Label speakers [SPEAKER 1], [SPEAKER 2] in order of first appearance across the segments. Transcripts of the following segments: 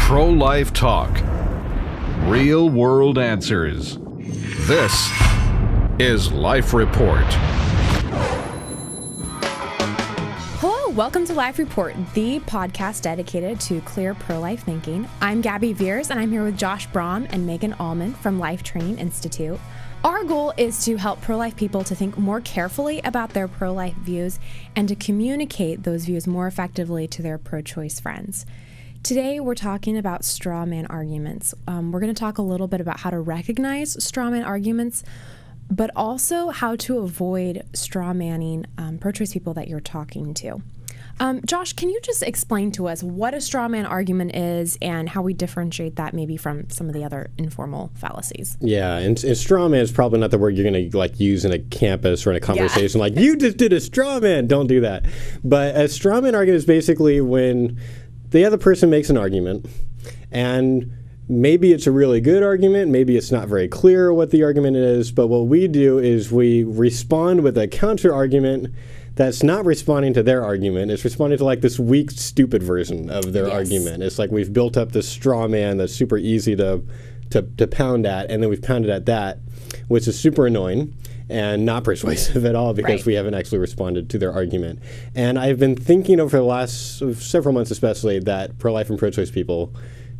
[SPEAKER 1] Pro-life talk. Real world answers. This is Life Report.
[SPEAKER 2] Hello, welcome to Life Report, the podcast dedicated to clear pro-life thinking. I'm Gabi Vehrs, and I'm here with Josh Brahm and Megan Almon from Life Training Institute. Our goal is to help pro-life people to think more carefully about their pro-life views and to communicate those views more effectively to their pro-choice friends. Today, we're talking about strawman arguments. We're going to talk a little bit about how to recognize strawman arguments, but also how to avoid strawmanning pro-choice people that you're talking to. Josh, can you just explain to us what a strawman argument is and how we differentiate that maybe from some of the other informal fallacies?
[SPEAKER 3] Yeah, and strawman is probably not the word you're going to use in a campus or in a conversation like, you just did a strawman. Don't do that. But a strawman argument is basically when the other person makes an argument, and maybe it's a really good argument, maybe it's not very clear what the argument is, but what we do is we respond with a counter argument that's not responding to their argument. It's responding to like this weak, stupid version of their argument. It's like we've built up this straw man that's super easy to pound at, and then we've pounded at that, which is super annoying and not persuasive at all because we haven't actually responded to their argument. And I've been thinking over the last several months especially that pro-life and pro-choice people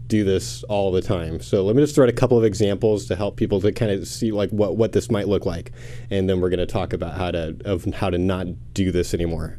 [SPEAKER 3] do this all the time. So let me just throw out a couple of examples to help people to kind of see like what this might look like, and then we're going to talk about how to not do this anymore.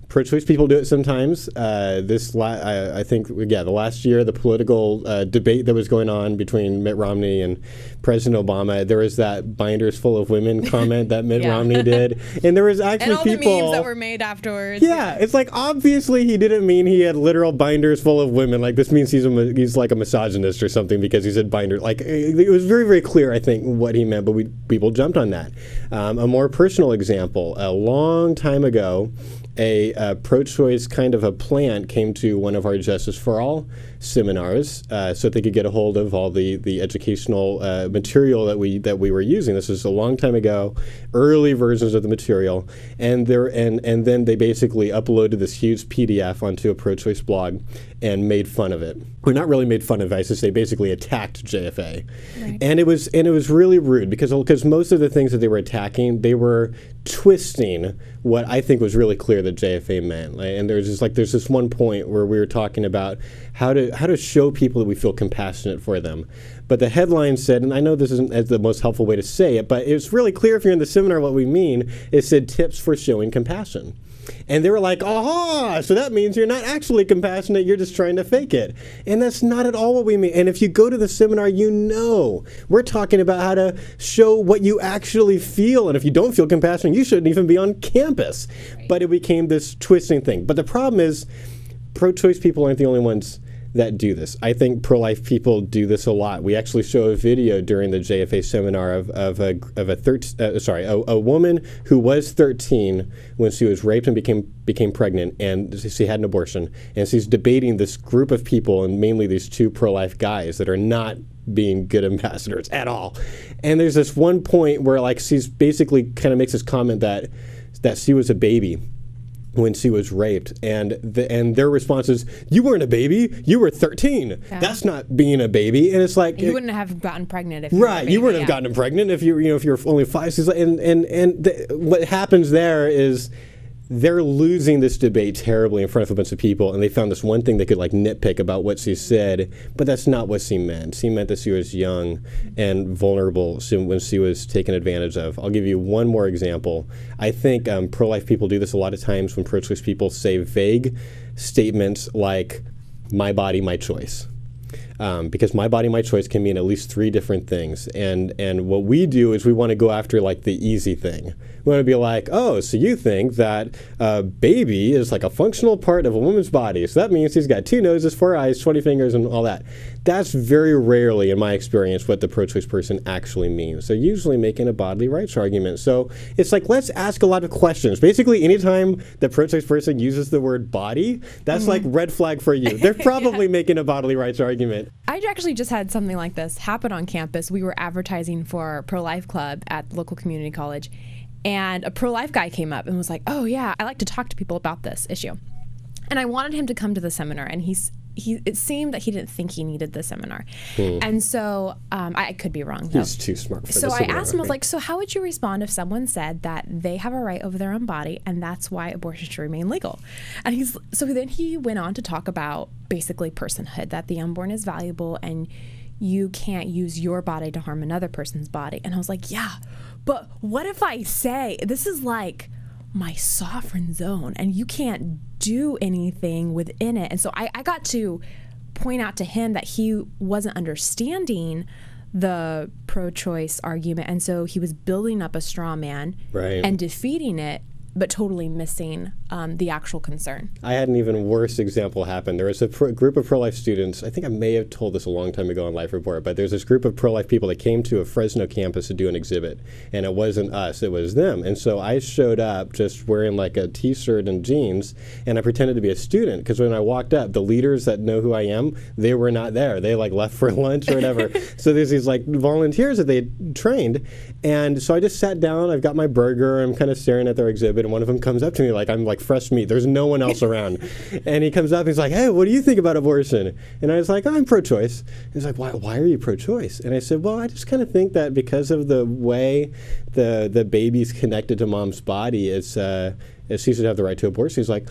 [SPEAKER 3] Pro-choice people do it sometimes. I think the last year, the political debate that was going on between Mitt Romney and President Obama, there was that binders full of women comment that Mitt Romney did, and there was actually
[SPEAKER 2] and all
[SPEAKER 3] people
[SPEAKER 2] the memes that were made afterwards.
[SPEAKER 3] Yeah, it's like obviously he didn't mean he had literal binders full of women. Like this means he's like a misogynist or something because he said binder. Like it was very, very clear, I think, what he meant, but people jumped on that. A more personal example: a long time ago, a pro-choice kind of a plant came to one of our Justice for All seminars so that they could get a hold of all the educational material that we were using. This was a long time ago, early versions of the material, and then they basically uploaded this huge PDF onto a pro-choice blog and made fun of it. Well, not really made fun of it, I should say, basically attacked JFA. Right. And it was really rude because most of the things that they were attacking, they were twisting what I think was really clear that JFA meant. And there's this one point where we were talking about how to show people that we feel compassionate for them. But the headline said, and I know this isn't the most helpful way to say it, but it's really clear if you're in the seminar what we mean. It said tips for showing compassion. And they were like, aha, so that means you're not actually compassionate, you're just trying to fake it. And that's not at all what we mean. And if you go to the seminar, you know we're talking about how to show what you actually feel. And if you don't feel compassionate, you shouldn't even be on campus. Right. But it became this twisting thing. But the problem is, pro-choice people aren't the only ones that do this. I think pro-life people do this a lot. We actually show a video during the JFA seminar of a woman who was 13 when she was raped and became pregnant, and she had an abortion, and she's debating this group of people, and mainly these two pro-life guys that are not being good ambassadors at all. And there's this one point where like she's basically kind of makes this comment that she was a baby when she was raped, and their response is, you weren't a baby, you were 13. Yeah. That's not being a baby. And it's like
[SPEAKER 2] you wouldn't have gotten pregnant if you were a baby.
[SPEAKER 3] You wouldn't have gotten pregnant if you're only 5. She's like, what happens there is they're losing this debate terribly in front of a bunch of people, and they found this one thing they could like nitpick about what she said, but that's not what she meant. She meant that she was young and vulnerable when she was taken advantage of. I'll give you one more example. I think pro-life people do this a lot of times when pro-choice people say vague statements like, my body, my choice. Because my body, my choice can mean at least 3 different things. And what we do is we want to go after like the easy thing. We want to be like, oh, so you think that a baby is like a functional part of a woman's body. So that means he's got 2 noses, 4 eyes, 20 fingers, and all that. That's very rarely, in my experience, what the pro-choice person actually means. They're usually making a bodily rights argument. So it's like, let's ask a lot of questions. Basically, anytime the pro-choice person uses the word body, that's like red flag for you. They're probably making a bodily rights argument.
[SPEAKER 2] I actually just had something like this happen on campus. We were advertising for Pro-Life Club at the local community college, and a pro-life guy came up and was like, oh yeah, I like to talk to people about this issue. And I wanted him to come to the seminar, and it seemed that he didn't think he needed the seminar. And so I could be wrong, though.
[SPEAKER 3] He's too smart for
[SPEAKER 2] So
[SPEAKER 3] the
[SPEAKER 2] I
[SPEAKER 3] seminar,
[SPEAKER 2] asked him, I was
[SPEAKER 3] right?
[SPEAKER 2] like, so how would you respond if someone said that they have a right over their own body and that's why abortion should remain legal? And then he went on to talk about basically personhood, that the unborn is valuable and you can't use your body to harm another person's body. And I was like, yeah, but what if I say this is like my sovereign zone and you can't do anything within it? And so I got to point out to him that he wasn't understanding the pro-choice argument, and so he was building up a straw man and defeating it, but totally missing the actual concern.
[SPEAKER 3] I had an even worse example happen. There was a group of pro-life students, I think I may have told this a long time ago on Life Report, but there's this group of pro-life people that came to a Fresno campus to do an exhibit, and it wasn't us, it was them. And so I showed up just wearing like a t-shirt and jeans, and I pretended to be a student, because when I walked up, the leaders that know who I am, they were not there. They like left for lunch or whatever. So there's these like volunteers that they had trained, and so I just sat down, I've got my burger, I'm kind of staring at their exhibit, and one of them comes up to me like I'm like fresh meat. There's no one else around. And he comes up and he's like, hey, what do you think about abortion? And I was like, I'm pro-choice. He's like, why are you pro-choice? And I said, well, I just kind of think that because of the way the baby's connected to mom's body, she should have the right to abortion. He's like,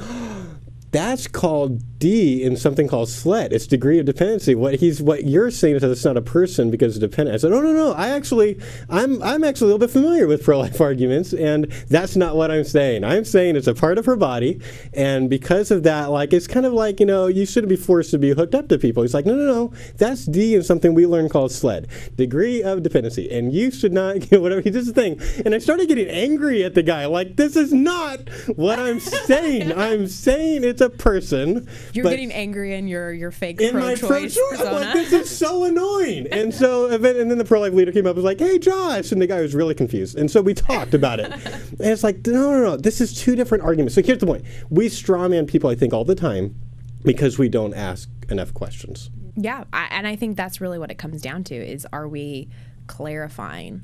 [SPEAKER 3] that's called D in something called SLED. It's degree of dependency. What you're saying is that it's not a person because it's dependent. I said, no. I'm actually a little bit familiar with pro-life arguments, and that's not what I'm saying. I'm saying it's a part of her body, and because of that, like it's kind of like, you shouldn't be forced to be hooked up to people. He's like, no. That's D in something we learned called SLED, degree of dependency, and you should not whatever. He does the thing, and I started getting angry at the guy. Like, this is not what I'm saying. I'm saying it's a person.
[SPEAKER 2] You're getting angry in your fake pro-choice persona.
[SPEAKER 3] Like, this is so annoying. And so, and then the pro-life leader came up and was like, hey, Josh. And the guy was really confused. And so we talked about it. And it's like, no. This is two different arguments. So here's the point. We strawman people, I think, all the time because we don't ask enough questions.
[SPEAKER 2] Yeah. And I think that's really what it comes down to is, are we clarifying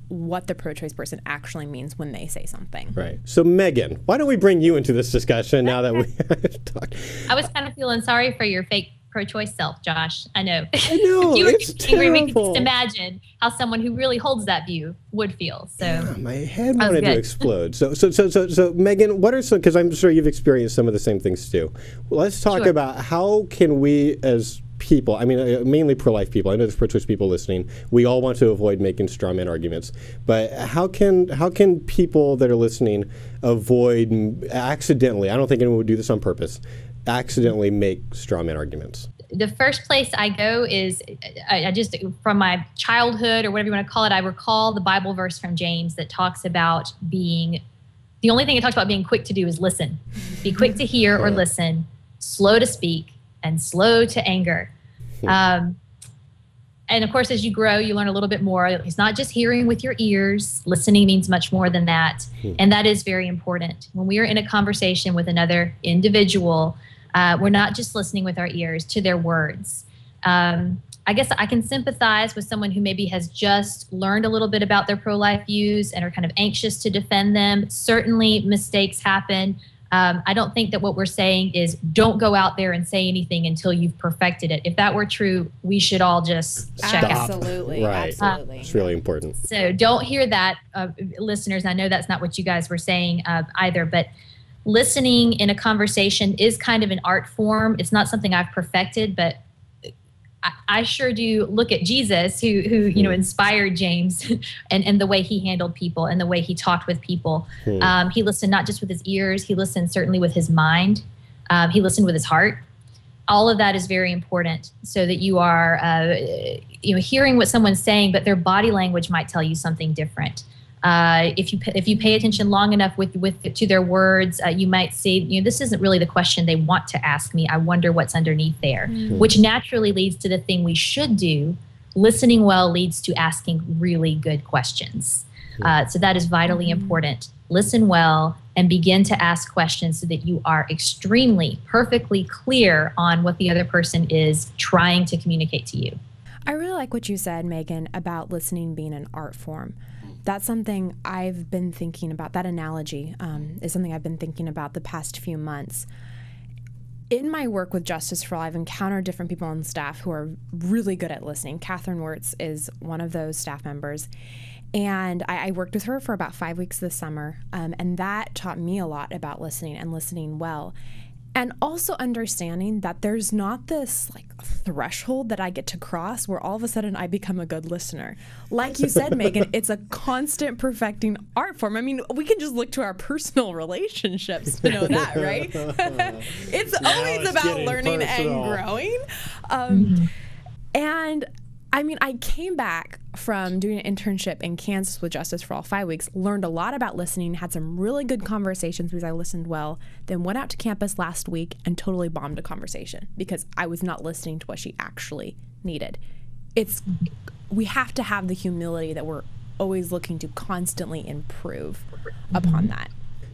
[SPEAKER 2] what the pro-choice person actually means when they say something.
[SPEAKER 3] Right. So Megan, why don't we bring you into this discussion now that we have talked?
[SPEAKER 4] I was kind of feeling sorry for your fake pro-choice self, Josh. I know.
[SPEAKER 3] You were
[SPEAKER 4] angry. We can just imagine how someone who really holds that view would feel. So
[SPEAKER 3] yeah, my head wanted to explode. So Megan, what are some? Because I'm sure you've experienced some of the same things too. Well, let's talk about how can we as people, I mean, mainly pro-life people, I know there's pro-choice people listening, we all want to avoid making strawman arguments, but how can people that are listening avoid accidentally, I don't think anyone would do this on purpose, accidentally make strawman arguments?
[SPEAKER 4] The first place I go is, I just, from my childhood or whatever you want to call it, I recall the Bible verse from James that talks about the only thing it talks about being quick to do is listen. Be quick to hear or listen, slow to speak, and slow to anger. And of course, as you grow, you learn a little bit more. It's not just hearing with your ears. Listening means much more than that. And that is very important. When we are in a conversation with another individual, we're not just listening with our ears to their words. I guess I can sympathize with someone who maybe has just learned a little bit about their pro-life views and are kind of anxious to defend them. Certainly mistakes happen. I don't think that what we're saying is don't go out there and say anything until you've perfected it. If that were true, we should all just check out.
[SPEAKER 2] Absolutely.
[SPEAKER 3] Right.
[SPEAKER 2] Absolutely.
[SPEAKER 3] It's really important.
[SPEAKER 4] So don't hear that, listeners. I know that's not what you guys were saying either, but listening in a conversation is kind of an art form. It's not something I've perfected, but I sure do look at Jesus, who inspired James, and the way he handled people and the way he talked with people. He listened not just with his ears; he listened certainly with his mind. He listened with his heart. All of that is very important, so that you are, hearing what someone's saying, but their body language might tell you something different. If you pay attention long enough to their words, you might see, this isn't really the question they want to ask me. I wonder what's underneath there, which naturally leads to the thing we should do. Listening well leads to asking really good questions. So that is vitally important. Listen well and begin to ask questions so that you are perfectly clear on what the other person is trying to communicate to you.
[SPEAKER 2] I really like what you said, Megan, about listening being an art form. That's something I've been thinking about. That analogy is something I've been thinking about the past few months. in my work with Justice for All, I've encountered different people on staff who are really good at listening. Catherine Wirtz is one of those staff members. And I worked with her for about 5 weeks this summer. And that taught me a lot about listening and listening well. And also understanding that there's not this like threshold that I get to cross where all of a sudden I become a good listener. Like you said, Megan, it's a constant perfecting art form. I mean, we can just look to our personal relationships to know that, right? It's always about learning and growing. And I mean, I came back from doing an internship in Kansas with Justice for All 5 weeks, learned a lot about listening, had some really good conversations because I listened well, then went out to campus last week and totally bombed a conversation because I was not listening to what she actually needed. We have to have the humility that we're always looking to constantly improve upon that.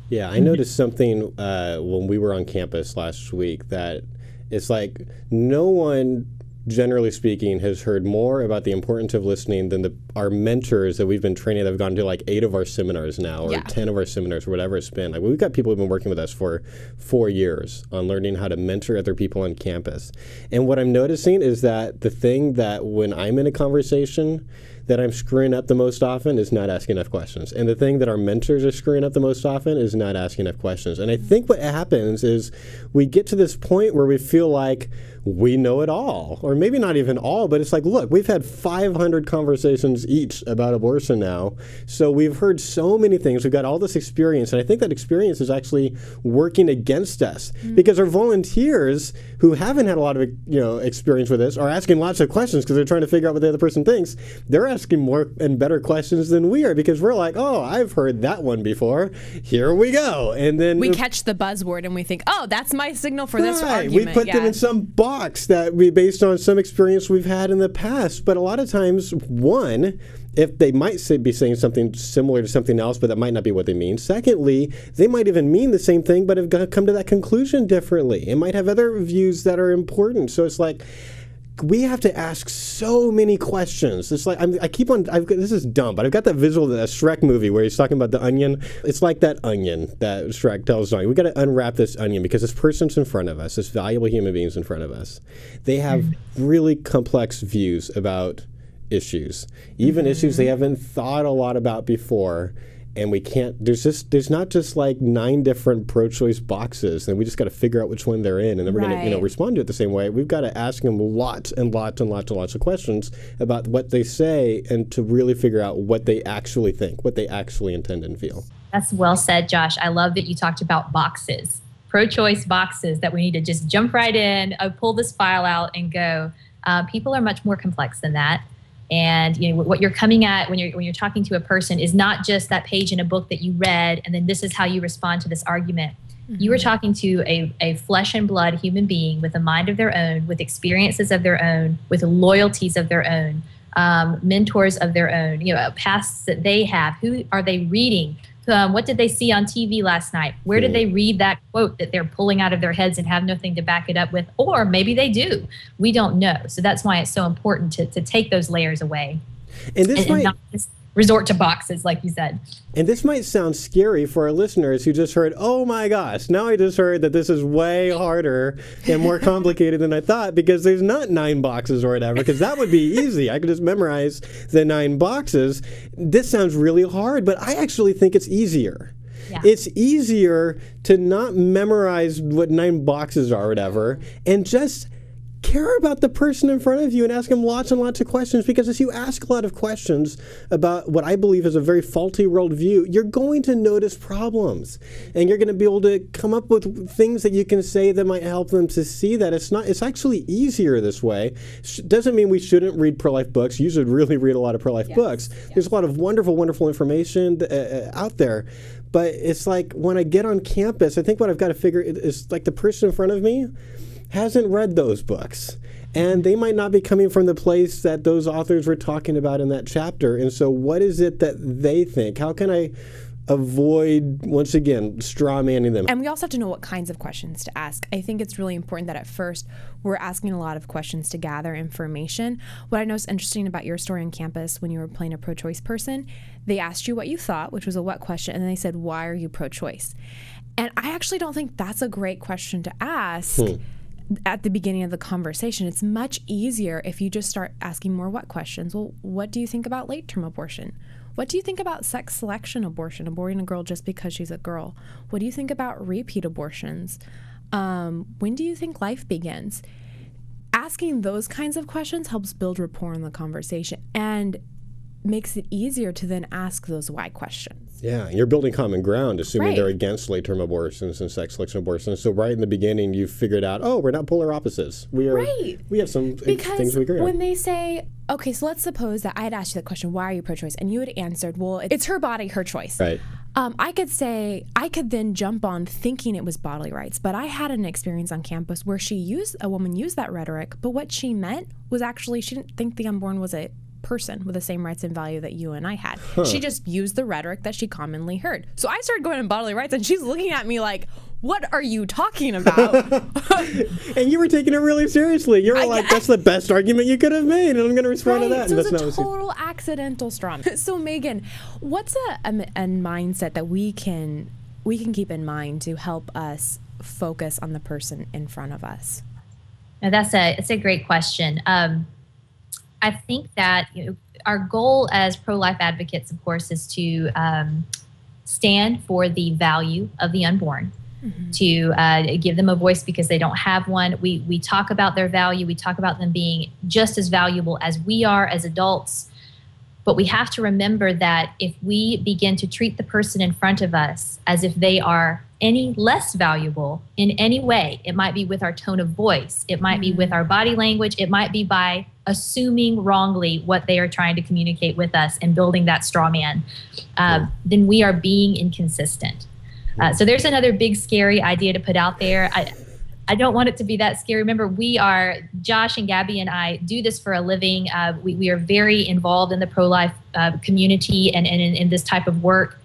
[SPEAKER 3] Yeah, I noticed something when we were on campus last week that it's like no one, generally speaking, has heard more about the importance of listening than our mentors that we've been training that have gone to like 8 of our seminars now or 10 of our seminars or whatever it's been. Like we've got people who've been working with us for 4 years on learning how to mentor other people on campus. And what I'm noticing is that the thing that when I'm in a conversation that I'm screwing up the most often is not asking enough questions. And the thing that our mentors are screwing up the most often is not asking enough questions. And I think what happens is we get to this point where we feel like we know it all, or maybe not even all, but it's like, look, we've had 500 conversations each about abortion now. So we've heard so many things. We've got all this experience. And I think that experience is actually working against us because our volunteers who haven't had a lot of experience with this are asking lots of questions because they're trying to figure out what the other person thinks. They're asking more and better questions than we are because we're like, oh, I've heard that one before. Here we go. And then
[SPEAKER 2] we catch the buzzword and we think, oh, that's my signal for this argument.
[SPEAKER 3] We put them in some box that we based on some experience we've had in the past. But a lot of times, one, if they might be saying something similar to something else, but that might not be what they mean. Secondly, they might even mean the same thing, but have come to that conclusion differently. It might have other views that are important. So it's like, we have to ask so many questions. It's like this is dumb, but I've got that visual of that Shrek movie where he's talking about the onion. It's like that onion that Shrek tells Johnny. We got to unwrap this onion because this person's in front of us, this valuable human being's in front of us. They have really complex views about issues, even issues they haven't thought a lot about before. And we can't, there's not just like 9 different pro-choice boxes, and we just got to figure out which one they're in, and then we're going to respond to it the same way. We've got to ask them lots and lots and lots and lots of questions about what they say and to really figure out what they actually think, what they actually intend and feel.
[SPEAKER 4] That's well said, Josh. I love that you talked about boxes, pro-choice boxes that we need to just jump right in, pull this file out and go. People are much more complex than that. And what you're coming at when you're talking to a person is not just that page in a book that you read and then this is how you respond to this argument. You are talking to a flesh and blood human being with a mind of their own, with experiences of their own, with loyalties of their own, mentors of their own, pasts that they have. Who are they reading? What did they see on TV last night? Where did they read that quote that they're pulling out of their heads and have nothing to back it up with? Or maybe they do. We don't know. So that's why it's so important to take those layers away and not just resort to boxes, like you said.
[SPEAKER 3] And this might sound scary for our listeners who just heard, oh my gosh, now I just heard that this is way harder and more complicated than I thought because there's not 9 boxes or whatever, because that would be easy. I could just memorize the 9 boxes. This sounds really hard, but I actually think it's easier. Yeah. It's easier to not memorize what 9 boxes are or whatever and just care about the person in front of you and ask them lots and lots of questions, because as you ask a lot of questions about what I believe is a very faulty worldview, you're going to notice problems and you're going to be able to come up with things that you can say that might help them to see that it's actually easier this way. Doesn't mean we shouldn't read pro-life books. You should really read a lot of pro-life books. Yes. There's a lot of wonderful, wonderful information out there. But it's like when I get on campus, I think what I've got to figure is like the person in front of me hasn't read those books. And they might not be coming from the place that those authors were talking about in that chapter. And so what is it that they think? How can I avoid, once again, straw manning them?
[SPEAKER 2] And we also have to know what kinds of questions to ask. I think it's really important that at first we're asking a lot of questions to gather information. What I know is interesting about your story on campus when you were playing a pro-choice person, they asked you what you thought, which was a what question, and then they said, why are you pro-choice? And I actually don't think that's a great question to ask at the beginning of the conversation. It's much easier if you just start asking more what questions. Well, what do you think about late-term abortion? What do you think about sex selection abortion, aborting a girl just because she's a girl? What do you think about repeat abortions? When do you think life begins? Asking those kinds of questions helps build rapport in the conversation and makes it easier to then ask those why questions.
[SPEAKER 3] Yeah, you're building common ground, assuming
[SPEAKER 2] Right.
[SPEAKER 3] they're against late-term abortions and sex selection abortions. So right in the beginning, you figured out, oh, we're not polar opposites. We are.
[SPEAKER 2] Right.
[SPEAKER 3] We have some things we agree on.
[SPEAKER 2] When they say, okay, so let's suppose that I had asked you the question, why are you pro-choice? And you had answered, well, it's her body, her choice.
[SPEAKER 3] Right.
[SPEAKER 2] I could then jump on thinking it was bodily rights, but I had an experience on campus where a woman used that rhetoric, but what she meant was actually she didn't think the unborn was a person with the same rights and value that you and I had. She just used the rhetoric that she commonly heard. So I started going in bodily rights and she's looking at me like, what are you talking about?
[SPEAKER 3] And you were taking it really seriously. You were like, that's the best argument you could have made, and I'm going to respond to that.
[SPEAKER 2] So
[SPEAKER 3] and
[SPEAKER 2] it's
[SPEAKER 3] that's
[SPEAKER 2] a
[SPEAKER 3] not
[SPEAKER 2] total accidental straw. So Megan, what's a mindset that we can keep in mind to help us focus on the person in front of us?
[SPEAKER 4] Now that's a great question. I think that our goal as pro-life advocates, of course, is to stand for the value of the unborn, to give them a voice because they don't have one. We talk about their value. We talk about them being just as valuable as we are as adults. But we have to remember that if we begin to treat the person in front of us as if they are any less valuable in any way, it might be with our tone of voice, it might be with our body language, it might be by assuming wrongly what they are trying to communicate with us and building that straw man, then we are being inconsistent. So there's another big scary idea to put out there. I don't want it to be that scary. Remember, Josh and Gabi and I do this for a living. We are very involved in the pro-life community and in this type of work.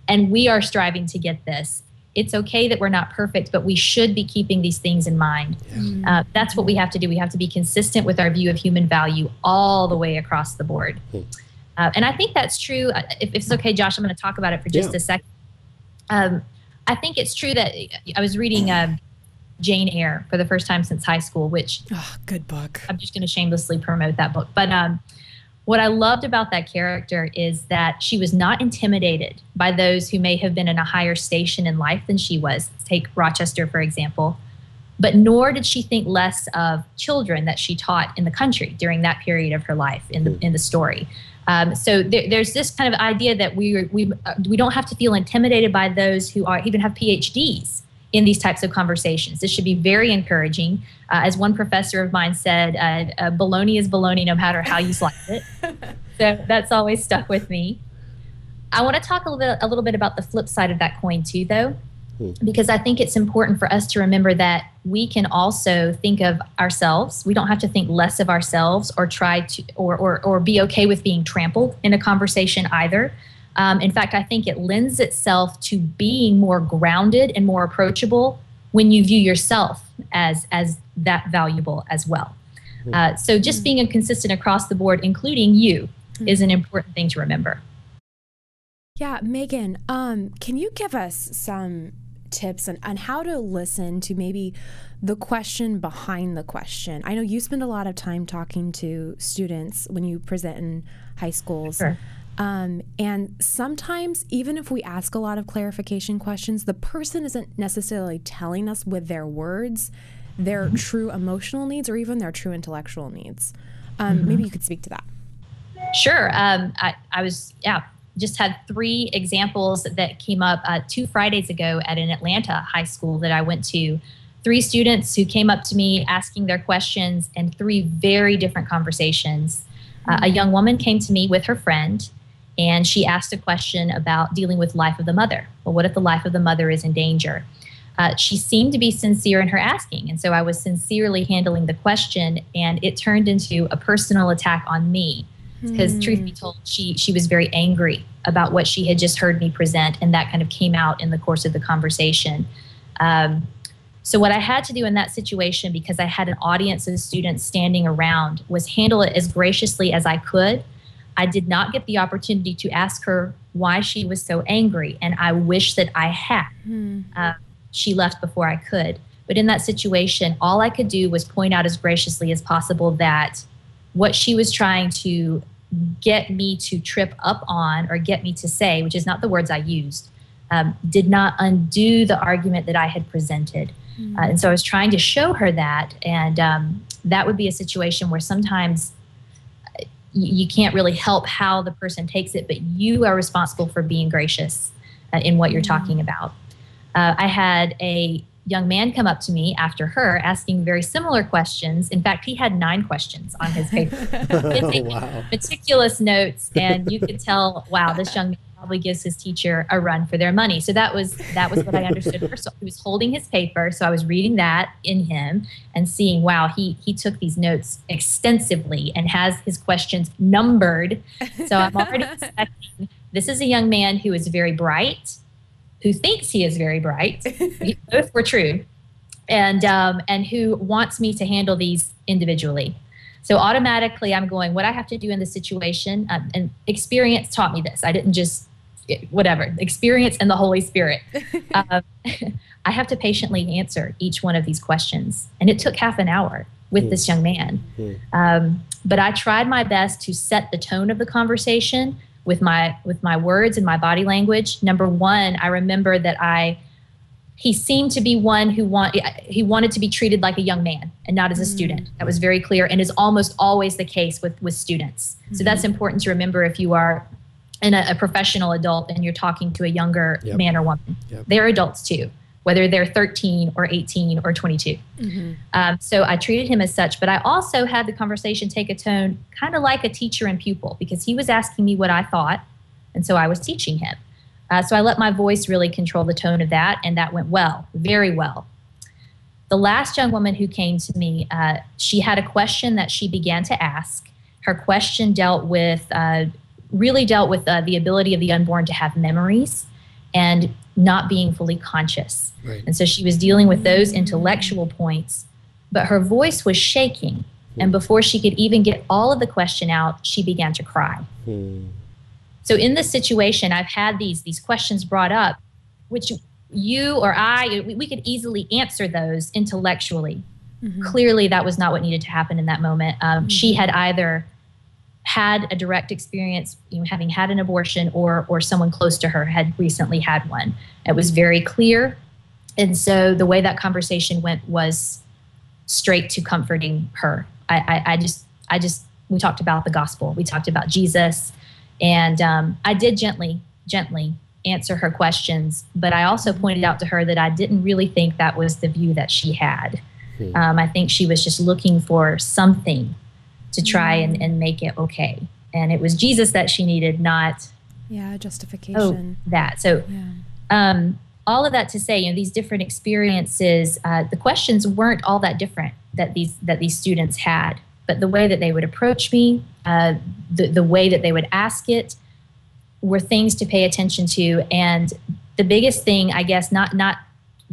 [SPEAKER 4] And we are striving to get this. It's okay that we're not perfect, but we should be keeping these things in mind. That's what we have to do. We have to be consistent with our view of human value all the way across the board. And I think that's true. If it's okay, Josh, I'm going to talk about it for just a second. I think it's true that I was reading Jane Eyre for the first time since high school, which
[SPEAKER 2] good book.
[SPEAKER 4] I'm just going to shamelessly promote that book. But what I loved about that character is that she was not intimidated by those who may have been in a higher station in life than she was. Take Rochester, for example. But nor did she think less of children that she taught in the country during that period of her life in the story. So there's this kind of idea that we don't have to feel intimidated by those who even have PhDs in these types of conversations. This should be very encouraging. As one professor of mine said, baloney is baloney no matter how you slice it. So that's always stuck with me. I want to talk a little bit about the flip side of that coin too, though, because I think it's important for us to remember that we can also think of ourselves. We don't have to think less of ourselves or try to or be okay with being trampled in a conversation either. In fact, I think it lends itself to being more grounded and more approachable when you view yourself as that valuable as well. So just being inconsistent across the board, including you, is an important thing to remember.
[SPEAKER 2] Yeah, Megan, can you give us some tips on how to listen to maybe the question behind the question? I know you spend a lot of time talking to students when you present in high schools.
[SPEAKER 4] Sure.
[SPEAKER 2] And sometimes, even if we ask a lot of clarification questions, the person isn't necessarily telling us with their words their true emotional needs or even their true intellectual needs. Maybe you could speak to that.
[SPEAKER 4] Sure. Just had 3 examples that came up 2 Fridays ago at an Atlanta high school that I went to. 3 students who came up to me asking their questions and 3 very different conversations. A young woman came to me with her friend, and she asked a question about dealing with life of the mother. Well, what if the life of the mother is in danger? She seemed to be sincere in her asking, and so I was sincerely handling the question, and it turned into a personal attack on me. Because truth be told, she was very angry about what she had just heard me present, and that kind of came out in the course of the conversation. So what I had to do in that situation, because I had an audience of students standing around, was handle it as graciously as I could, I did not get the opportunity to ask her why she was so angry, and I wish that I had. She left before I could. But in that situation, all I could do was point out as graciously as possible that what she was trying to get me to trip up on or get me to say, which is not the words I used, did not undo the argument that I had presented. And so I was trying to show her that, and that would be a situation where sometimes you can't really help how the person takes it, but you are responsible for being gracious in what you're talking about. I had a young man come up to me after her asking very similar questions. In fact, he had 9 questions on his paper.
[SPEAKER 3] Wow.
[SPEAKER 4] Meticulous notes, and you could tell, wow, this young man probably gives his teacher a run for their money. So that was what I understood first. So he was holding his paper, so I was reading that in him and seeing, wow, he took these notes extensively and has his questions numbered. So I'm already expecting, this is a young man who is very bright, who thinks he is very bright. Both were true, and who wants me to handle these individually. So automatically I'm going, what I have to do in this situation, and experience taught me this. I didn't just, whatever, experience and the Holy Spirit. I have to patiently answer each one of these questions. And it took half an hour with this young man. But I tried my best to set the tone of the conversation with my words and my body language. Number one, I remember that he seemed to be one who wanted to be treated like a young man and not as a student. That was very clear, and is almost always the case with students. So that's important to remember if you are a professional adult and you're talking to a younger man or woman. They're adults too, whether they're 13 or 18 or 22. So I treated him as such, but I also had the conversation take a tone kind of like a teacher and pupil, because he was asking me what I thought, and so I was teaching him. So I let my voice really control the tone of that, and that went well, very well. The last young woman who came to me, she had a question that she began to ask. Her question dealt with the ability of the unborn to have memories and not being fully conscious. Right. And so she was dealing with those intellectual points, but her voice was shaking. And before she could even get all of the question out, she began to cry. So in this situation, I've had these questions brought up, which you or we could easily answer those intellectually. Clearly, that was not what needed to happen in that moment. She had either had a direct experience, having had an abortion, or someone close to her had recently had one. It was very clear. And so the way that conversation went was straight to comforting her. We talked about the gospel. We talked about Jesus. And I did gently answer her questions, but I also pointed out to her that I didn't really think that was the view that she had. I think she was just looking for something to try and make it okay. And it was Jesus that she needed, not
[SPEAKER 2] justification.
[SPEAKER 4] All of that to say, these different experiences, the questions weren't all that different that these students had. But the way that they would approach me, the way that they would ask it, were things to pay attention to. And the biggest thing, I guess, not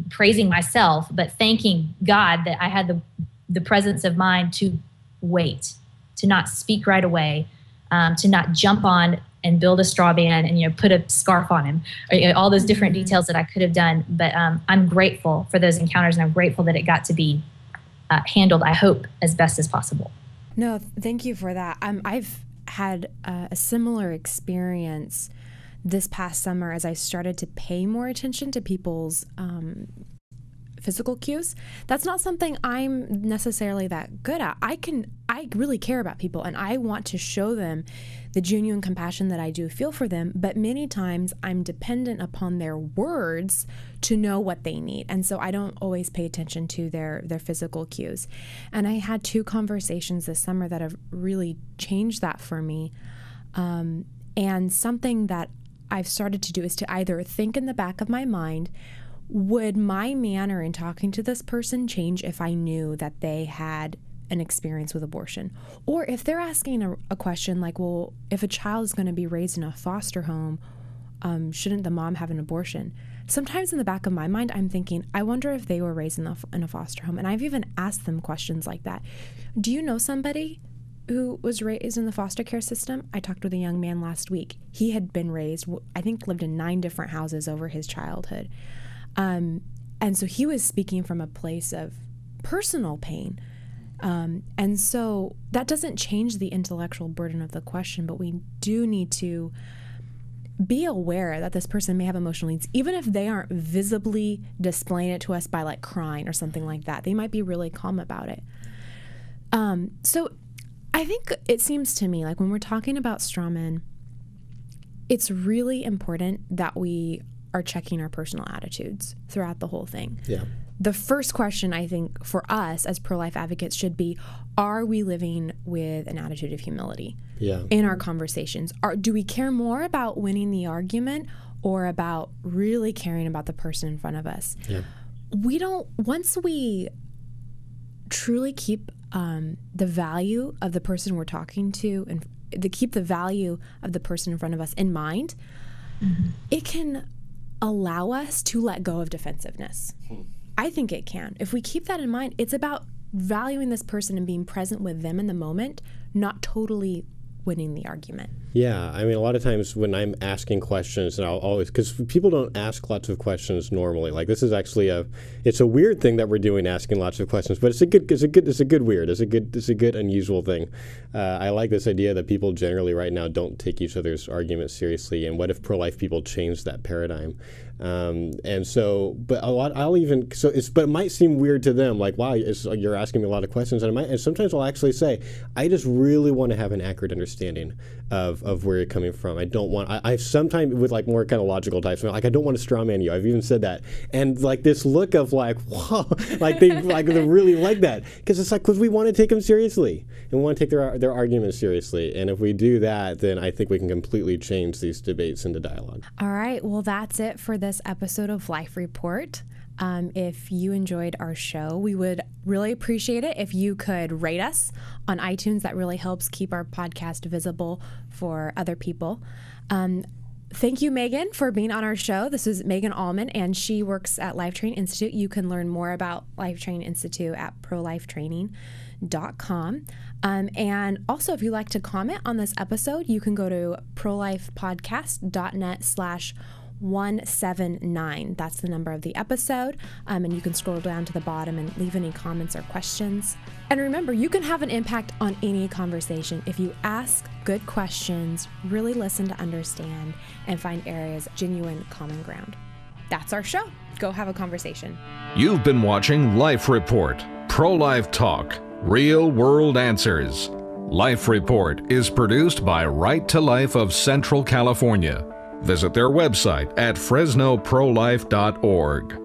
[SPEAKER 4] praising myself, but thanking God that I had the presence of mind to wait, to not speak right away, to not jump on and build a straw man and put a scarf on him, or, all those different details that I could have done. But I'm grateful for those encounters, and I'm grateful that it got to be handled, I hope, as best as possible.
[SPEAKER 2] No, thank you for that. I've had a similar experience this past summer as I started to pay more attention to people's physical cues. That's not something I'm necessarily that good at. I really care about people, and I want to show them the genuine compassion that I do feel for them, but many times I'm dependent upon their words to know what they need. And so I don't always pay attention to their physical cues. And I had 2 conversations this summer that have really changed that for me. And something that I've started to do is to either think in the back of my mind, would my manner in talking to this person change if I knew that they had an experience with abortion? Or if they're asking a question like, well, if a child is going to be raised in a foster home, shouldn't the mom have an abortion? Sometimes in the back of my mind, I'm thinking, I wonder if they were raised in a foster home. And I've even asked them questions like that. Do you know somebody who was raised in the foster care system. I talked with a young man last week. He had been raised, I think, lived in 9 different houses over his childhood. And so he was speaking from a place of personal pain. And so that doesn't change the intellectual burden of the question, but we do need to be aware that this person may have emotional needs, even if they aren't visibly displaying it to us by like crying or something like that. They might be really calm about it. So I think it seems to me like when we're talking about strawmen, it's really important that we are checking our personal attitudes throughout the whole thing.
[SPEAKER 3] Yeah.
[SPEAKER 2] The first question, I think, for us as pro-life advocates should be, are we living with an attitude of humility in our conversations? Do we care more about winning the argument or about really caring about the person in front of us?
[SPEAKER 3] Yeah.
[SPEAKER 2] Once we truly keep the value of the person we're talking to and keep the value of the person in front of us in mind, it can allow us to let go of defensiveness. I think it can. If we keep that in mind, it's about valuing this person and being present with them in the moment, not totally winning the argument.
[SPEAKER 3] Yeah, I mean, a lot of times when I'm asking questions, and I'll always, because people don't ask lots of questions normally. Like this is actually it's a weird thing that we're doing, asking lots of questions, but it's a good weird. It's a good unusual thing. I like this idea that people generally right now don't take each other's arguments seriously. And what if pro-life people change that paradigm? And so, but but it might seem weird to them, like, wow, you're asking me a lot of questions, and sometimes I'll actually say, I just really want to have an accurate understanding of where you're coming from. I don't want, I sometimes with like more kind of logical types, like I don't want to strawman you. I've even said that, and like this look of like, whoa, like they really like that, because it's like, because we want to take them seriously and we want to take their arguments seriously, and if we do that, then I think we can completely change these debates into dialogue.
[SPEAKER 2] All right, well, that's it for this episode of Life Report. If you enjoyed our show, we would really appreciate it if you could rate us on iTunes. That really helps keep our podcast visible for other people. Thank you, Megan, for being on our show. This is Megan Almon, and she works at Life Training Institute. You can learn more about Life Training Institute at prolifetraining.com. And also, if you'd like to comment on this episode, you can go to prolifepodcast.net/179. That's the number of the episode. And you can scroll down to the bottom and leave any comments or questions. And remember, you can have an impact on any conversation if you ask good questions, really listen to understand, and find areas of genuine common ground. That's our show. Go have a conversation.
[SPEAKER 1] You've been watching Life Report, Pro-Life Talk, Real World Answers. Life Report is produced by Right to Life of Central California. Visit their website at fresnoprolife.org.